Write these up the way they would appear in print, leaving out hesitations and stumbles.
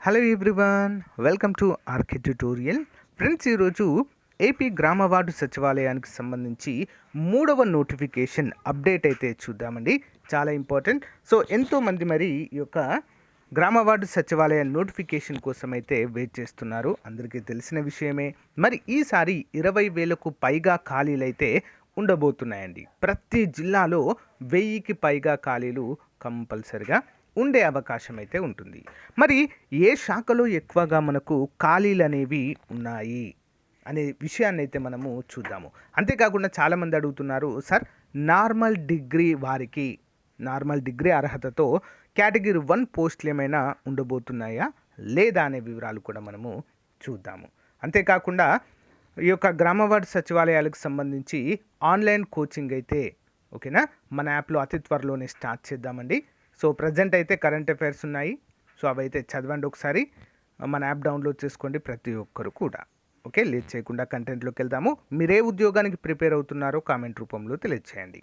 Hello everyone, welcome to RK tutorial. Friends, ఈరోజు AP గ్రామ ward సచివాలయానికి సంబంధించి 3వ నోటిఫికేషన్ అప్డేట్ అయితే చూద్దామండి. చాలా ఇంపార్టెంట్. సో ఎంతోమంది మరి ఈ యొక్క గ్రామ వార్డు సచివాలయ నోటిఫికేషన్ కోసం అయితే వెయిట్ చేస్తున్నారు. అందరికీ తెలిసిన విషయమే. మరి ఈసారి 20,000కు పైగా ఖాళీలు అయితే ఉండబోతున్నాయండి. ప్రతి జిల్లాలో 1000కి పైగా ఖాళీలు కంపల్సరిగా ఉండే అవకాశం అయితే ఉంటుంది. మరి ఏ శాఖలో ఎక్కువగా మనకు ఖాళీలు అనేవి ఉన్నాయి అనే విషయాన్ని అయితే మనము చూద్దాము. అంతేకాకుండా చాలామంది అడుగుతున్నారు, సార్ నార్మల్ డిగ్రీ అర్హతతో కేటగిరీ 1 పోస్టులు ఏమైనా ఉండబోతున్నాయా లేదా అనే వివరాలు కూడా మనము చూద్దాము. అంతేకాకుండా ఈ యొక్క గ్రామ వార్డు సచివాలయాలకు సంబంధించి ఆన్లైన్ కోచింగ్ అయితే ఓకేనా మన యాప్లో అతి త్వరలోనే స్టార్ట్ చేద్దామండి. సో ప్రజెంట్ అయితే కరెంట్ అఫైర్స్ ఉన్నాయి. సో అవైతే చదవండి ఒకసారి. మన యాప్ డౌన్లోడ్ చేసుకోండి ప్రతి ఒక్కరు కూడా. ఓకే, లేట్ చేయకుండా కంటెంట్లోకి వెళ్దాము. మీరే ఉద్యోగానికి ప్రిపేర్ అవుతున్నారో కామెంట్ రూపంలో తెలియజేయండి.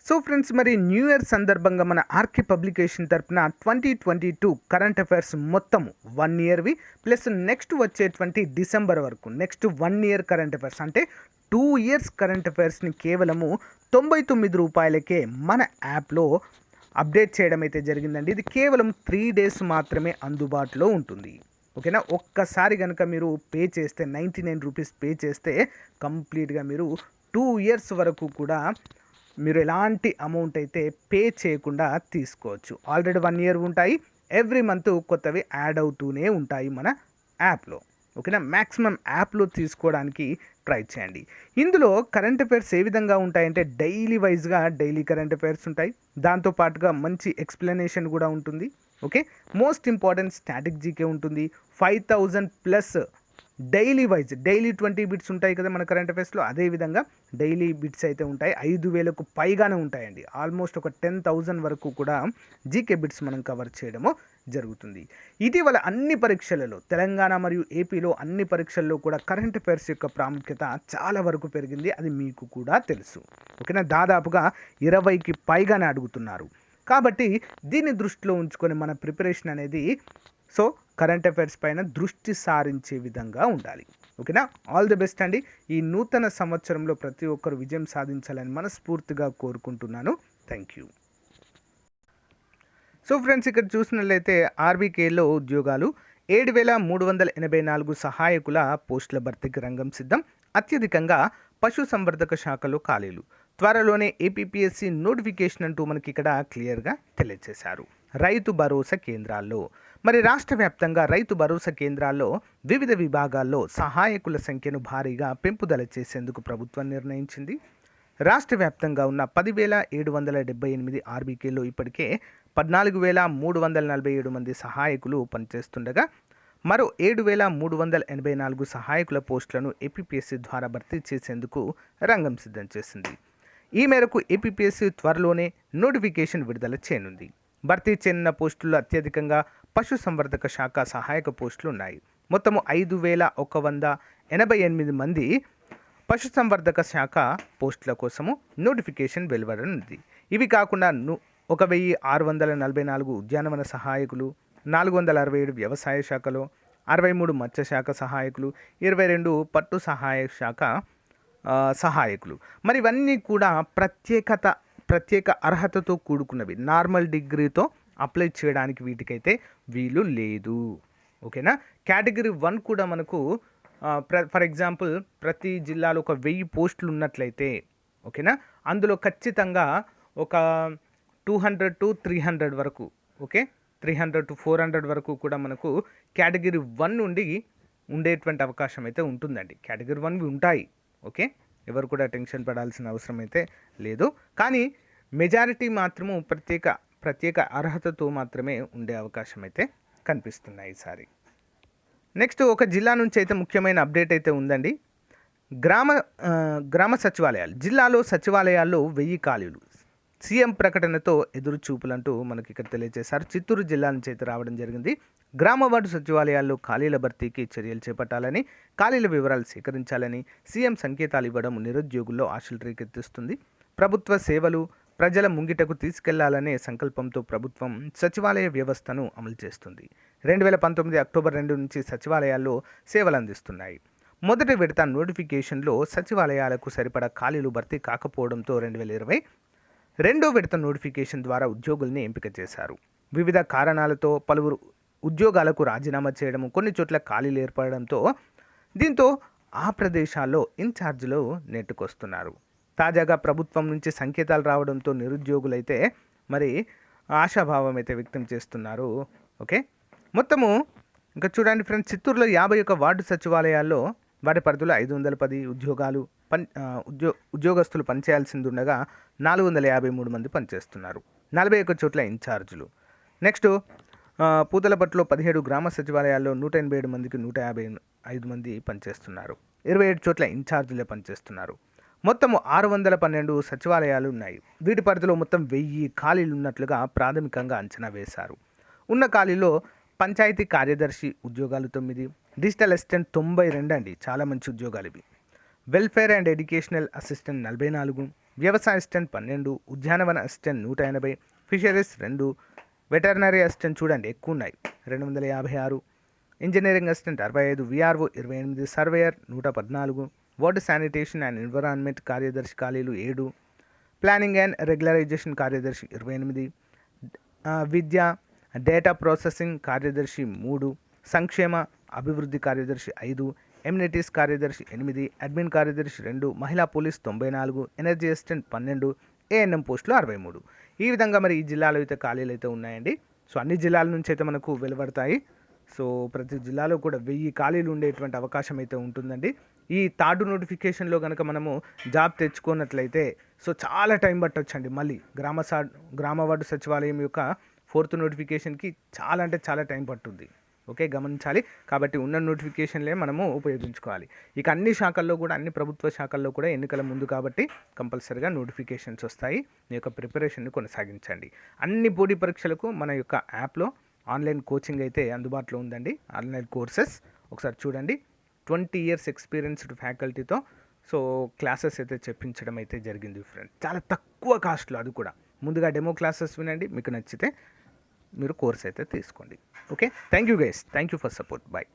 సో ఫ్రెండ్స్, మరి న్యూ ఇయర్ సందర్భంగా మన ఆర్కే పబ్లికేషన్ తరపున 2022 కరెంట్ అఫైర్స్ మొత్తం 1 ఇయర్వి ప్లస్ నెక్స్ట్ వచ్చేటువంటి డిసెంబర్ వరకు నెక్స్ట్ 1 ఇయర్ కరెంట్ అఫైర్స్ అంటే 2 ఇయర్స్ కరెంట్ అఫైర్స్ని కేవలము 99 రూపాయలకే మన యాప్లో అప్డేట్ చేయడం అయితే జరిగిందండి. ఇది కేవలం 3 డేస్ మాత్రమే అందుబాటులో ఉంటుంది. ఓకేనా, ఒక్కసారి కనుక మీరు పే చేస్తే 99 రూపీస్ పే చేస్తే కంప్లీట్గా మీరు 2 ఇయర్స్ వరకు కూడా మీరు ఎలాంటి అమౌంట్ అయితే పే చేయకుండా తీసుకోవచ్చు. ఆల్రెడీ 1 ఇయర్ ఉంటాయి. ఎవ్రీ మంత్ కొత్తవి యాడ్ అవుతూనే ఉంటాయి మన యాప్లో. ఓకేనా, మ్యాక్సిమం యాప్లో తీసుకోవడానికి ట్రై చేయండి. ఇందులో కరెంట్ అఫైర్స్ ఏ విధంగా ఉంటాయంటే డైలీ కరెంట్ అఫైర్స్ ఉంటాయి. దాంతోపాటుగా మంచి ఎక్స్ప్లెనేషన్ కూడా ఉంటుంది. Okay, most important static GK ఉంటుంది. 5,000+ డైలీ 20 బిట్స్ ఉంటాయి కదా మన కరెంట్ అఫైర్స్లో. అదేవిధంగా డైలీ బిట్స్ అయితే ఉంటాయి. 5,000కు పైగానే ఉంటాయండి. ఆల్మోస్ట్ ఒక 10,000 వరకు కూడా జీకే బిట్స్ మనం కవర్ చేయడము జరుగుతుంది. ఇటీవల అన్ని పరీక్షలలో తెలంగాణ మరియు ఏపీలో అన్ని పరీక్షల్లో కూడా కరెంట్ అఫైర్స్ యొక్క ప్రాముఖ్యత చాలా వరకు పెరిగింది. అది మీకు కూడా తెలుసు. ఓకేనా, దాదాపుగా 20కి పైగానే అడుగుతున్నారు. కాబట్టి దీన్ని దృష్టిలో ఉంచుకొని మన ప్రిపరేషన్ అనేది సో కరెంట్ అఫైర్స్ పైన దృష్టి సారించే విధంగా ఉండాలి. ఓకేనా, ఆల్ ది బెస్ట్ అండి. ఈ నూతన సంవత్సరంలో ప్రతి ఒక్కరు విజయం సాధించాలని మనస్ఫూర్తిగా కోరుకుంటున్నాను. Thank you. సో ఫ్రెండ్స్, ఇక్కడ చూసినట్లయితే ఆర్బీకేలో ఉద్యోగాలు 7,384 సహాయకుల పోస్టుల భర్తీకి రంగం సిద్ధం. అత్యధికంగా పశు సంవర్ధక శాఖలో ఖాళీలు. త్వరలోనే ఏపీపీఎస్సీ నోటిఫికేషన్ అంటూ మనకి ఇక్కడ క్లియర్గా తెలియజేశారు. రైతు భరోసా కేంద్రాల్లో మరి రాష్ట్ర వ్యాప్తంగా రైతు భరోసా కేంద్రాల్లో వివిధ విభాగాల్లో సహాయకుల సంఖ్యను భారీగా పెంపుదల చేసేందుకు ప్రభుత్వం నిర్ణయించింది. రాష్ట్ర వ్యాప్తంగా ఉన్న 10,778 ఆర్బీకేలో ఇప్పటికే 14,347 మంది సహాయకులు పనిచేస్తుండగా మరో 7,384 సహాయకుల పోస్టులను ఏపీపీఎస్సీ ద్వారా భర్తీ చేసేందుకు రంగం సిద్ధం చేసింది. ఈ మేరకు ఏపీపీఎస్సీ త్వరలోనే నోటిఫికేషన్ విడుదల చేయనుంది. భర్తీ చేయనున్న పోస్టుల్లో అత్యధికంగా పశు సంవర్ధక శాఖ సహాయక పోస్టులు ఉన్నాయి. మొత్తము 5,188 మంది పశు సంవర్ధక శాఖ పోస్టుల కోసము నోటిఫికేషన్ వెలువడనుంది. ఇవి కాకుండా 1,644 ఉద్యానవన సహాయకులు, 467 వ్యవసాయ శాఖలో, 63 మత్స్య శాఖ సహాయకులు, 22 పట్టు సహాయ శాఖ సహాయకులు. మరి ఇవన్నీ కూడా ప్రత్యేక అర్హతతో కూడుకున్నవి. నార్మల్ డిగ్రీతో అప్లై చేయడానికి వీటికైతే వీలు లేదు. ఓకేనా, కేటగిరీ 1 కూడా మనకు ఫర్ ఎగ్జాంపుల్ ప్రతి జిల్లాలో ఒక 1000 పోస్టులు ఉన్నట్లయితే ఓకేనా, అందులో ఖచ్చితంగా ఒక 200 to 300 వరకు, ఓకే 300 to 400 వరకు కూడా మనకు కేటగిరీ 1 నుండి ఉండేటువంటి అవకాశం అయితే ఉంటుందండి. కేటగిరీ 1 ఉంటాయి. ఓకే, ఎవరు కూడా టెన్షన్ పడాల్సిన అవసరం అయితే లేదు. కానీ మెజారిటీ మాత్రము ప్రత్యేక అర్హతతో మాత్రమే ఉండే అవకాశం అయితే కనిపిస్తున్నాయి ఈసారి. నెక్స్ట్ ఒక జిల్లా నుంచి అయితే ముఖ్యమైన అప్డేట్ అయితే ఉందండి. గ్రామ సచివాలయాలు జిల్లాలో సచివాలయాల్లో 1000 ఖాళీలు. సీఎం ప్రకటనతో ఎదురు చూపులంటూ మనకి ఇక్కడ తెలియజేశారు. చిత్తూరు జిల్లా నుంచి అయితే రావడం జరిగింది. గ్రామ వార్డు సచివాలయాల్లో ఖాళీల భర్తీకి చర్యలు చేపట్టాలని, ఖాళీల వివరాలు సేకరించాలని సీఎం సంకేతాలు ఇవ్వడం నిరుద్యోగుల్లో ఆశలు రేకెత్తిస్తుంది. ప్రభుత్వ సేవలు ప్రజల ముంగిటకు తీసుకెళ్లాలనే సంకల్పంతో ప్రభుత్వం సచివాలయ వ్యవస్థను అమలు చేస్తుంది. 2019 అక్టోబర్ 2 నుంచి సచివాలయాల్లో సేవలు అందిస్తున్నాయి. మొదటి విడత నోటిఫికేషన్లో సచివాలయాలకు సరిపడా ఖాళీలు భర్తీ కాకపోవడంతో 2020 రెండో విడత నోటిఫికేషన్ ద్వారా ఉద్యోగుల్ని ఎంపిక చేశారు. వివిధ కారణాలతో పలువురు ఉద్యోగాలకు రాజీనామా చేయడం, కొన్ని చోట్ల ఖాళీలు ఏర్పడడంతో దీంతో ఆ ప్రదేశాల్లో ఇన్ఛార్జీలు నెట్టుకొస్తున్నారు. తాజాగా ప్రభుత్వం నుంచి సంకేతాలు రావడంతో నిరుద్యోగులైతే మరి ఆశాభావం అయితే వ్యక్తం చేస్తున్నారు. ఓకే, మొత్తము ఇంకా చూడండి ఫ్రెండ్స్, చిత్తూరులో 51 వార్డు సచివాలయాల్లో వాటి పరిధిలో 510 ఉద్యోగస్తులు పనిచేయాల్సింది ఉండగా 453 మంది పనిచేస్తున్నారు. 41 చోట్ల ఇన్ఛార్జీలు. నెక్స్ట్ పూతలపట్టులో 17 గ్రామ సచివాలయాల్లో 187 మందికి 155 మంది పనిచేస్తున్నారు. 27 చోట్ల ఇన్ఛార్జీలే పనిచేస్తున్నారు. మొత్తం 612 సచివాలయాలు ఉన్నాయి. వీటి పరిధిలో మొత్తం 1000 ఖాళీలు ఉన్నట్లుగా ప్రాథమికంగా అంచనా వేశారు. ఉన్న ఖాళీలో పంచాయతీ కార్యదర్శి ఉద్యోగాలు 9, డిజిటల్ అసిస్టెంట్ 92 అండి, చాలా మంచి ఉద్యోగాలు ఇవి. వెల్ఫేర్ అండ్ ఎడ్యుకేషనల్ అసిస్టెంట్ 44, వ్యవసాయ అసిస్టెంట్ 12, ఉద్యానవన అసిస్టెంట్ 180, ఫిషరీస్ 2, వెటర్నరీ అసిస్టెంట్ చూడండి ఎక్కువ ఉన్నాయి 256, engineering assistant 65, VRO 28, surveyor 114, water sanitation and environment కార్యదర్శి ఖాళీలు 7, ప్లానింగ్ అండ్ రెగ్యులరైజేషన్ కార్యదర్శి 28, విద్య డేటా ప్రాసెసింగ్ కార్యదర్శి 3, సంక్షేమ అభివృద్ధి కార్యదర్శి 5, ఎమ్యూనిటీస్ కార్యదర్శి 8, అడ్మిన్ కార్యదర్శి 2, మహిళా పోలీస్ 94, ఎనర్జీ అసిస్టెంట్ 12, ఏఎన్ఎం పోస్టులు 63. ఈ విధంగా మరి ఈ జిల్లాలో అయితే ఖాళీలు అయితే ఉన్నాయండి. సో అన్ని జిల్లాల నుంచి అయితే మనకు వెలువడతాయి. సో ప్రతి జిల్లాలో కూడా 1000 ఖాళీలు ఉండేటువంటి అవకాశం అయితే ఉంటుందండి. ఈ థర్డ్ నోటిఫికేషన్లో కనుక మనము జాబ్ తెచ్చుకున్నట్లయితే సో చాలా టైం పట్టొచ్చండి. మళ్ళీ గ్రామ వార్డు సచివాలయం యొక్క 4th నోటిఫికేషన్కి చాలా అంటే చాలా టైం పట్టుద్ది. ఓకే, గమనించాలి. కాబట్టి ఉన్న నోటిఫికేషన్లే మనము ఉపయోగించుకోవాలి. ఇక అన్ని శాఖల్లో కూడా, అన్ని ప్రభుత్వ శాఖల్లో కూడా ఎన్నికల ముందు కాబట్టి కంపల్సరీగా నోటిఫికేషన్స్ వస్తాయి. మీ యొక్క ప్రిపరేషన్ని కొనసాగించండి. అన్ని పోటీ పరీక్షలకు మన యొక్క యాప్లో ఆన్లైన్ కోచింగ్ అయితే అందుబాటులో ఉందండి. ఆన్లైన్ కోర్సెస్ ఒకసారి చూడండి. 20 years ఎక్స్పీరియన్స్డ్ ఫ్యాకల్టీతో సో క్లాసెస్ అయితే చెప్పించడం అయితే జరిగింది ఫ్రెండ్. చాలా తక్కువ కాస్ట్లో, అది కూడా ముందుగా డెమో క్లాసెస్ వినండి. మీకు నచ్చితే మీరు కోర్స్ అయితే తీసుకోండి. Okay, thank you guys, thank you for support. Bye.